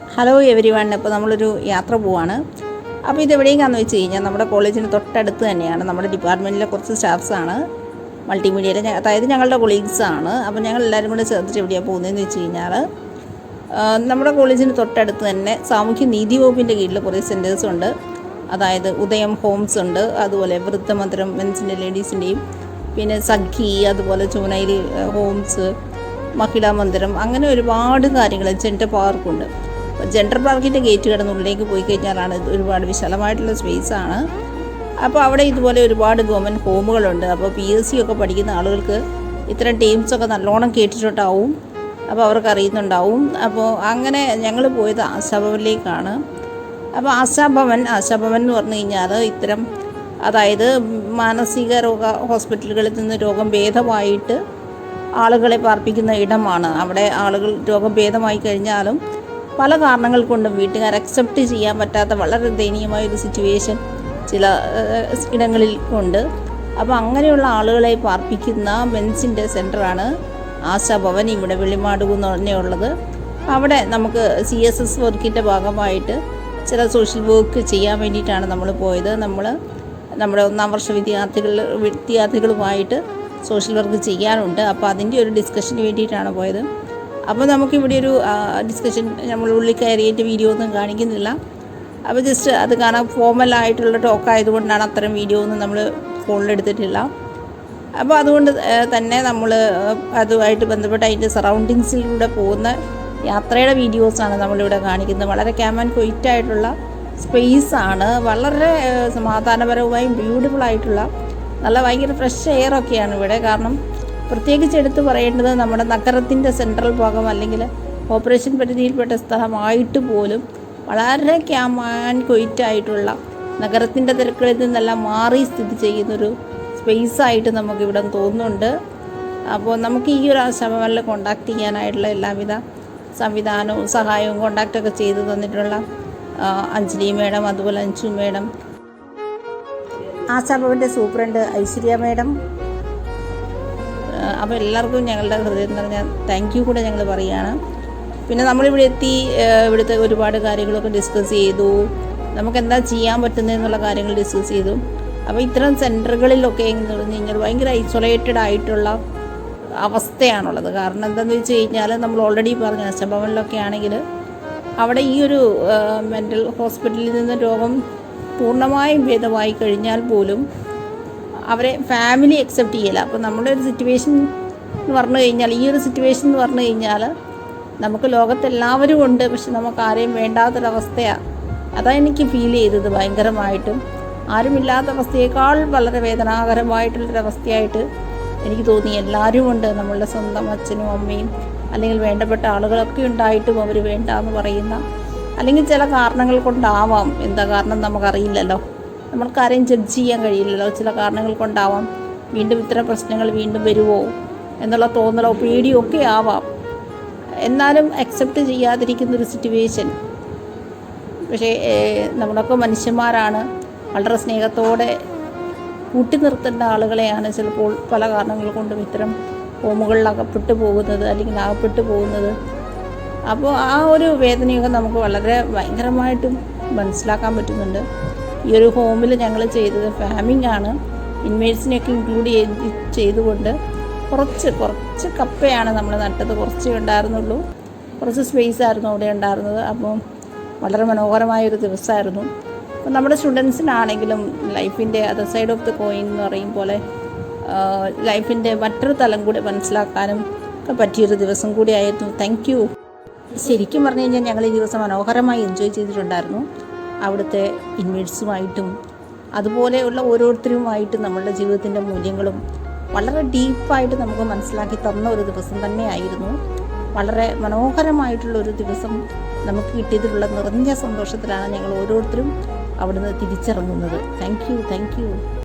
Hello every one. ഇപ്പോൾ നമ്മളൊരു യാത്ര പോവാണ്. അപ്പോൾ ഇതെവിടേക്കാണെന്ന് വെച്ച് കഴിഞ്ഞാൽ നമ്മുടെ കോളേജിന് തൊട്ടടുത്ത് തന്നെയാണ്. നമ്മുടെ ഡിപ്പാർട്ട്മെൻറ്റിലെ കുറച്ച് സ്റ്റാഫ്സാണ്, മൾട്ടിമീഡിയയിലെ, അതായത് ഞങ്ങളുടെ കൊളീഗ്സാണ്. അപ്പോൾ ഞങ്ങൾ എല്ലാവരും കൂടെ ചേർത്തിട്ട് എവിടെയാണ് പോകുന്നതെന്ന് വെച്ച് കഴിഞ്ഞാൽ നമ്മുടെ കോളേജിന് തൊട്ടടുത്ത് തന്നെ സാമൂഹ്യ നീതി വകുപ്പിൻ്റെ കീഴിൽ കുറേ സെൻറ്റേഴ്സുണ്ട്. അതായത് ഉദയം ഹോംസ് ഉണ്ട്, അതുപോലെ വൃദ്ധമന്ദിരം മെൻസിൻ്റെ ലേഡീസിൻ്റെയും, പിന്നെ സഖി, അതുപോലെ ജുവനൈൽ ഹോംസ്, മഹിളാ മന്ദിരം, അങ്ങനെ ഒരുപാട് കാര്യങ്ങൾ. ജെൻഡർ പാർക്കുണ്ട്. ജെൻഡർ പാർക്കിൻ്റെ ഗേറ്റ് കടന്ന് ഉള്ളിലേക്ക് പോയി കഴിഞ്ഞാലാണ് ഒരുപാട് വിശാലമായിട്ടുള്ള സ്പേസാണ്. അപ്പോൾ അവിടെ ഇതുപോലെ ഒരുപാട് ഗവൺമെൻറ് ഹോമുകളുണ്ട്. അപ്പോൾ PSC ഒക്കെ പഠിക്കുന്ന ആളുകൾക്ക് ഇത്തരം ടീംസൊക്കെ നല്ലോണം കേട്ടിട്ടുണ്ടാവും, അപ്പോൾ അവർക്ക് അറിയുന്നുണ്ടാവും. അപ്പോൾ അങ്ങനെ ഞങ്ങൾ പോയത് ആശാഭവനിലേക്കാണ്. അപ്പോൾ ആശാഭവൻ എന്ന് പറഞ്ഞു കഴിഞ്ഞാൽ ഇത്തരം, അതായത് മാനസിക രോഗ ഹോസ്പിറ്റലുകളിൽ നിന്ന് രോഗം ഭേദമായിട്ട് ആളുകളെ പാർപ്പിക്കുന്ന ഇടമാണ്. അവിടെ ആളുകൾ രോഗം ഭേദമായി കഴിഞ്ഞാലും പല കാരണങ്ങൾ കൊണ്ടും വീട്ടുകാർ അക്സെപ്റ്റ് ചെയ്യാൻ പറ്റാത്ത വളരെ ദയനീയമായൊരു സിറ്റുവേഷൻ ചില ഇടങ്ങളിൽ ഉണ്ട്. അപ്പോൾ അങ്ങനെയുള്ള ആളുകളെ പാർപ്പിക്കുന്ന മെൻസിൻ്റെ സെൻ്ററാണ് ആശാഭവൻ. ഇവിടെ വെള്ളിമാടുകുന്ന് തന്നെയുള്ളത്. അവിടെ നമുക്ക് CSS വർക്കിൻ്റെ ഭാഗമായിട്ട് ചില സോഷ്യൽ വർക്ക് ചെയ്യാൻ വേണ്ടിയിട്ടാണ് നമ്മൾ പോയത്. നമ്മുടെ 1ാം വർഷ വിദ്യാർത്ഥികളുമായിട്ട് സോഷ്യൽ വർക്ക് ചെയ്യാനുണ്ട്. അപ്പോൾ അതിൻ്റെ ഒരു ഡിസ്കഷന് വേണ്ടിയിട്ടാണ് പോയത്. അപ്പോൾ നമുക്കിവിടെ ഒരു ഡിസ്കഷൻ, നമ്മൾ ഉള്ളിൽ കയറിയിട്ട് വീഡിയോ ഒന്നും കാണിക്കുന്നില്ല. അപ്പോൾ ജസ്റ്റ് അത് കാണാൻ ഫോർമലായിട്ടുള്ള ടോക്കായതുകൊണ്ടാണ് അത്തരം വീഡിയോ ഒന്നും നമ്മൾ ഫോണിലെടുത്തിട്ടില്ല. അപ്പോൾ അതുകൊണ്ട് തന്നെ നമ്മൾ അതുമായിട്ട് ബന്ധപ്പെട്ട് അതിൻ്റെ സറൗണ്ടിങ്സിലൂടെ പോകുന്ന യാത്രയുടെ വീഡിയോസാണ് നമ്മളിവിടെ കാണിക്കുന്നത്. വളരെ ക്യാം ആൻഡ് ക്വൈറ്റായിട്ടുള്ള സ്പേസാണ്. വളരെ സമാധാനപരവുമായും ബ്യൂട്ടിഫുള്ളായിട്ടുള്ള നല്ല ഭയങ്കര ഫ്രഷ് എയറൊക്കെയാണ് ഇവിടെ. കാരണം പ്രത്യേകിച്ച് എടുത്ത് പറയേണ്ടത്, നമ്മുടെ നഗരത്തിൻ്റെ സെൻട്രൽ ഭാഗം അല്ലെങ്കിൽ ഓപ്പറേഷൻ പരിധിയിൽപ്പെട്ട സ്ഥലമായിട്ട് പോലും വളരെ ക്യാം ആൻഡ് ക്വൈറ്റായിട്ടുള്ള, നഗരത്തിൻ്റെ തിരക്കുകളിൽ നിന്നെല്ലാം മാറി സ്ഥിതി ചെയ്യുന്നൊരു സ്പേസായിട്ട് നമുക്കിവിടെ തോന്നുന്നുണ്ട്. അപ്പോൾ നമുക്ക് ഈ ഒരു ആശാഭവനിൽ കോണ്ടാക്ട് ചെയ്യാനായിട്ടുള്ള എല്ലാവിധ സംവിധാനവും സഹായവും കോണ്ടാക്റ്റൊക്കെ ചെയ്തു തന്നിട്ടുള്ള അഞ്ജലി മേഡം, അതുപോലെ അഞ്ജു മേഡം, ആശാഭവൻ്റെ സൂപ്രണ്ട് ഐശ്വര്യ മേഡം, അപ്പോൾ എല്ലാവർക്കും ഞങ്ങളുടെ ഹൃദയം നിറഞ്ഞ താങ്ക് യു കൂടെ ഞങ്ങൾ പറയുകയാണ്. പിന്നെ നമ്മളിവിടെ എത്തി ഇവിടുത്തെ ഒരുപാട് കാര്യങ്ങളൊക്കെ ഡിസ്കസ് ചെയ്തു. നമുക്ക് എന്താ ചെയ്യാൻ പറ്റുന്നതെന്നുള്ള കാര്യങ്ങൾ ഡിസ്കസ് ചെയ്തു. അപ്പോൾ ഇത്തരം സെൻറ്ററുകളിലൊക്കെ എന്ന് പറഞ്ഞു കഴിഞ്ഞാൽ ഭയങ്കര ഐസൊലേറ്റഡ് ആയിട്ടുള്ള അവസ്ഥയാണുള്ളത്. കാരണം എന്താണെന്ന് വെച്ച് കഴിഞ്ഞാൽ നമ്മൾ ഓൾറെഡി പറഞ്ഞ ആശാഭവനിലൊക്കെ ആണെങ്കിൽ അവിടെ ഈ ഒരു മെൻ്റൽ ഹോസ്പിറ്റലിൽ നിന്ന് രോഗം പൂർണ്ണമായും ഭേദമായി കഴിഞ്ഞാൽ പോലും അവരെ ഫാമിലി അക്സെപ്റ്റ് ചെയ്യില്ല. അപ്പോൾ നമ്മുടെ ഒരു സിറ്റുവേഷൻ എന്ന് പറഞ്ഞു കഴിഞ്ഞാൽ, ഈ ഒരു സിറ്റുവേഷൻ എന്ന് പറഞ്ഞു കഴിഞ്ഞാൽ നമുക്ക് ലോകത്തെല്ലാവരും ഉണ്ട്, പക്ഷെ നമുക്ക് ആരെയും വേണ്ടാത്തൊരവസ്ഥയാണ്. അതാണ് എനിക്ക് ഫീൽ ചെയ്തത് ഭയങ്കരമായിട്ടും. ആരുമില്ലാത്ത അവസ്ഥയേക്കാൾ വളരെ വേദനാകരമായിട്ടുള്ളൊരവസ്ഥയായിട്ട് എനിക്ക് തോന്നി. എല്ലാവരും ഉണ്ട്, നമ്മളുടെ സ്വന്തം അച്ഛനും അമ്മയും അല്ലെങ്കിൽ വേണ്ടപ്പെട്ട ആളുകളൊക്കെ ഉണ്ടായിട്ടും അവർ വേണ്ട എന്ന് പറയുന്ന, അല്ലെങ്കിൽ ചില കാരണങ്ങൾ കൊണ്ടാവാം, എന്താ കാരണം നമുക്കറിയില്ലല്ലോ, നമ്മൾക്കാരെയും ജഡ്ജ് ചെയ്യാൻ കഴിയില്ലല്ലോ, ചില കാരണങ്ങൾ കൊണ്ടാവാം വീണ്ടും ഇത്തരം പ്രശ്നങ്ങൾ വീണ്ടും വരുമോ എന്നുള്ള തോന്നലോ പേടിയോ ഒക്കെ ആവാം. എന്നാലും അക്സെപ്റ്റ് ചെയ്യാതിരിക്കുന്നൊരു സിറ്റുവേഷൻ. പക്ഷേ നമ്മളൊക്കെ മനുഷ്യന്മാരാണ്, വളരെ സ്നേഹത്തോടെ കൂട്ടി നിർത്തേണ്ട ആളുകളെയാണ് ചിലപ്പോൾ പല കാരണങ്ങൾ കൊണ്ടും ഇത്തരം ഹോമുകളിൽ അകപ്പെട്ടു പോകുന്നത് അല്ലെങ്കിൽ അകപ്പെട്ടു പോകുന്നത്. അപ്പോൾ ആ ഒരു വേദനയൊക്കെ നമുക്ക് വളരെ ഭയങ്കരമായിട്ടും മനസ്സിലാക്കാൻ പറ്റുന്നുണ്ട്. ഈ ഒരു ഹോമിൽ ഞങ്ങൾ ചെയ്തത് ഫാമിംഗ് ആണ്. ഇൻമേറ്റ്സിനെയൊക്കെ ഇൻക്ലൂഡ് ചെയ്തുകൊണ്ട് കുറച്ച് കപ്പയാണ് നമ്മൾ നട്ടത്. കുറച്ചേ ഉണ്ടായിരുന്നുള്ളൂ, കുറച്ച് സ്പേസ് ആയിരുന്നു അവിടെ ഉണ്ടായിരുന്നത്. അപ്പോൾ വളരെ മനോഹരമായൊരു ദിവസമായിരുന്നു. അപ്പോൾ നമ്മുടെ സ്റ്റുഡൻസിനാണെങ്കിലും ലൈഫിൻ്റെ other side of the coin എന്ന് പറയും പോലെ ലൈഫിൻ്റെ മറ്റൊരു തലം കൂടി മനസ്സിലാക്കാനും ഒക്കെ പറ്റിയൊരു ദിവസം കൂടിയായിരുന്നു. Thank you. ശരിക്കും പറഞ്ഞു കഴിഞ്ഞാൽ ഞങ്ങൾ ഈ ദിവസം മനോഹരമായി എൻജോയ് ചെയ്തിട്ടുണ്ടായിരുന്നു. അവിടുത്തെ ഇൻമേറ്റ്സുമായിട്ടും അതുപോലെയുള്ള ഓരോരുത്തരുമായിട്ടും നമ്മളുടെ ജീവിതത്തിൻ്റെ മൂല്യങ്ങളും വളരെ ഡീപ്പായിട്ട് നമുക്ക് മനസ്സിലാക്കി തന്ന ഒരു ദിവസം തന്നെയായിരുന്നു. വളരെ മനോഹരമായിട്ടുള്ളൊരു ദിവസം നമുക്ക് കിട്ടിയതിലുള്ള നിറഞ്ഞ സന്തോഷത്തിലാണ് ഞങ്ങൾ ഓരോരുത്തരും അവിടുന്ന് തിരിച്ചിറങ്ങുന്നത്. Thank you.